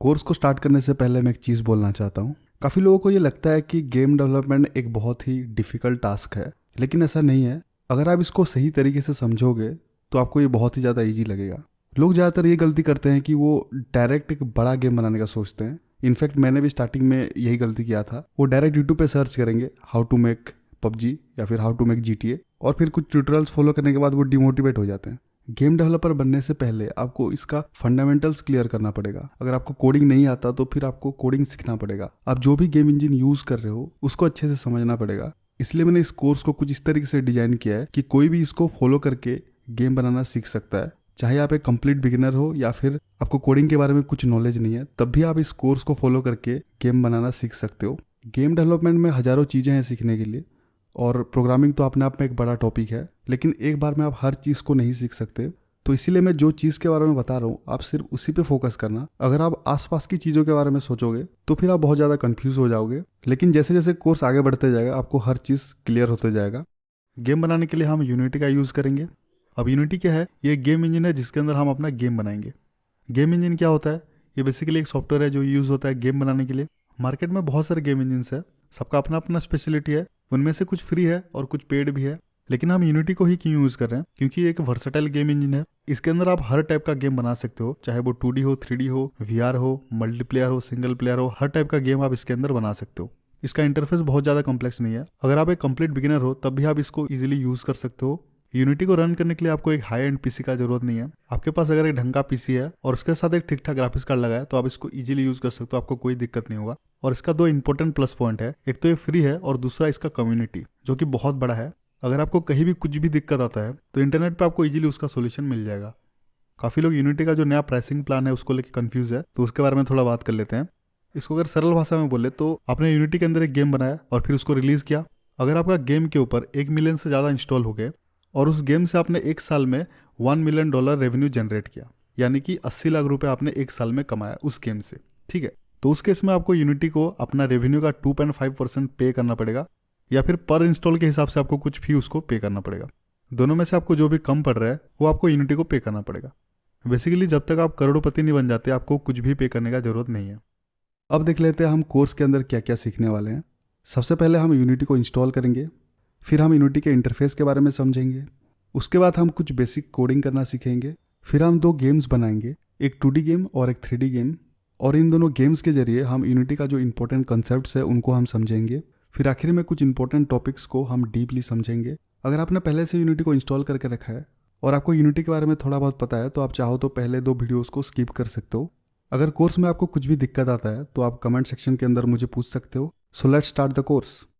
Course को start करने से पहले मैं एक चीज़ बोलना चाहता हूँ। काफ़ी लोगों को ये लगता है कि गेम डेवलपमेंट एक बहुत ही डिफ़िकल्ट टास्क है, लेकिन ऐसा नहीं है। अगर आप इसको सही तरीके से समझोगे, तो आपको ये बहुत ही ज़्यादा ईज़ी लगेगा। लोग ज़्यादातर ये गलती करते हैं कि वो डायरेक्ट एक बड़ा गेम बनाने का सोचते हैं। इनफैक्ट मैंने भी स्टार्टिंग में यही गलती किया था। वो डायरेक्ट यूट्यूब पे सर्च करेंगे हाउ टू मेक पबजी या फिर हाउ टू मेक जीटीए, और फिर कुछ ट्यूटोरियल्स फॉलो करने के बाद वो डिमोटिवेट हो जाते हैं। गेम डेवलपर बनने से पहले आपको इसका फंडामेंटल्स क्लियर करना पड़ेगा। अगर आपको कोडिंग नहीं आता तो फिर आपको कोडिंग सीखना पड़ेगा। आप जो भी गेम इंजन यूज कर रहे हो उसको अच्छे से समझना पड़ेगा। इसलिए मैंने इस कोर्स को कुछ इस तरीके से डिजाइन किया है कि कोई भी इसको फॉलो करके गेम बनाना सीख सकता है। चाहे आप एक कंप्लीट बिगिनर हो या फिर आपको कोडिंग के बारे में कुछ नॉलेज नहीं है, तब भी आप इस कोर्स को फॉलो करके गेम बनाना सीख सकते हो। गेम डेवलपमेंट में हजारों चीज़ें हैं सीखने के लिए, और प्रोग्रामिंग तो अपने आप में एक बड़ा टॉपिक है, लेकिन एक बार में आप हर चीज़ को नहीं सीख सकते। तो इसीलिए मैं जो चीज़ के बारे में बता रहा हूँ आप सिर्फ उसी पे फोकस करना। अगर आप आसपास की चीज़ों के बारे में सोचोगे तो फिर आप बहुत ज़्यादा कंफ्यूज हो जाओगे। लेकिन जैसे जैसे कोर्स आगे बढ़ते जाएगा आपको हर चीज़ क्लियर होते जाएगा। गेम बनाने के लिए हम यूनिटी का यूज़ करेंगे। अब यूनिटी क्या है? ये गेम इंजन है जिसके अंदर हम अपना गेम बनाएंगे। गेम इंजन क्या होता है? ये बेसिकली एक सॉफ्टवेयर है जो यूज़ होता है गेम बनाने के लिए। मार्केट में बहुत सारे गेम इंजन्स है, सबका अपना अपना स्पेशलिटी है। उनमें से कुछ फ्री है और कुछ पेड भी है। लेकिन हम यूनिटी को ही क्यों यूज़ कर रहे हैं? क्योंकि ये एक वर्सेटाइल गेम इंजन है। इसके अंदर आप हर टाइप का गेम बना सकते हो, चाहे वो 2D हो, 3D हो, VR हो, मल्टीप्लेयर हो, सिंगल प्लेयर हो, हर टाइप का गेम आप इसके अंदर बना सकते हो। इसका इंटरफेस बहुत ज़्यादा कॉम्प्लेक्स नहीं है। अगर आप एक कंप्लीट बिगिनर हो तब भी आप इसको इजीली यूज़ कर सकते हो। यूनिटी को रन करने के लिए आपको एक हाई एंड पीसी का जरूरत नहीं है। आपके पास अगर एक ढंग का पीसी है और उसके साथ एक ठीक ठाक ग्राफिक्स कार्ड लगा है तो आप इसको इजीली यूज कर सकते हो, आपको कोई दिक्कत नहीं होगा। और इसका दो इंपॉर्टेंट प्लस पॉइंट है, एक तो ये फ्री है और दूसरा इसका कम्युनिटी जो कि बहुत बड़ा है। अगर आपको कहीं भी कुछ भी दिक्कत आता है तो इंटरनेट पे आपको इजीली उसका सोल्यूशन मिल जाएगा। काफ़ी लोग यूनिटी का जो नया प्राइसिंग प्लान है उसको लेकर कंफ्यूज है, तो उसके बारे में थोड़ा बात कर लेते हैं। इसको अगर सरल भाषा में बोले तो आपने यूनिटी के अंदर एक गेम बनाया और फिर उसको रिलीज किया। अगर आपका गेम के ऊपर 1 मिलियन से ज़्यादा इंस्टॉल हो गए और उस गेम से आपने एक साल में $1 मिलियन रेवेन्यू जनरेट किया, यानी कि 80 लाख रुपए आपने एक साल में कमाया उस गेम से, ठीक है, तो उस केस में आपको यूनिटी को अपना रेवेन्यू का 2.5% पे करना पड़ेगा, या फिर पर इंस्टॉल के हिसाब से आपको कुछ फी उसको पे करना पड़ेगा। दोनों में से आपको जो भी कम पड़ रहा है वो आपको यूनिटी को पे करना पड़ेगा। बेसिकली जब तक आप करोड़पति नहीं बन जाते आपको कुछ भी पे करने का जरूरत नहीं है। अब देख लेते हैं हम कोर्स के अंदर क्या क्या सीखने वाले हैं। सबसे पहले हम यूनिटी को इंस्टॉल करेंगे, फिर हम यूनिटी के इंटरफेस के बारे में समझेंगे। उसके बाद हम कुछ बेसिक कोडिंग करना सीखेंगे। फिर हम दो गेम्स बनाएंगे, एक 2D गेम और एक 3D गेम। और इन दोनों गेम्स के जरिए हम यूनिटी का जो इंपॉर्टेंट कंसेप्ट्स है उनको हम समझेंगे। फिर आखिर में कुछ इंपॉर्टेंट टॉपिक्स को हम डीपली समझेंगे। अगर आपने पहले से यूनिटी को इंस्टॉल करके रखा है और आपको यूनिटी के बारे में थोड़ा बहुत पता है तो आप चाहो तो पहले दो वीडियोस को स्किप कर सकते हो। अगर कोर्स में आपको कुछ भी दिक्कत आता है तो आप कमेंट सेक्शन के अंदर मुझे पूछ सकते हो। So let's start the course.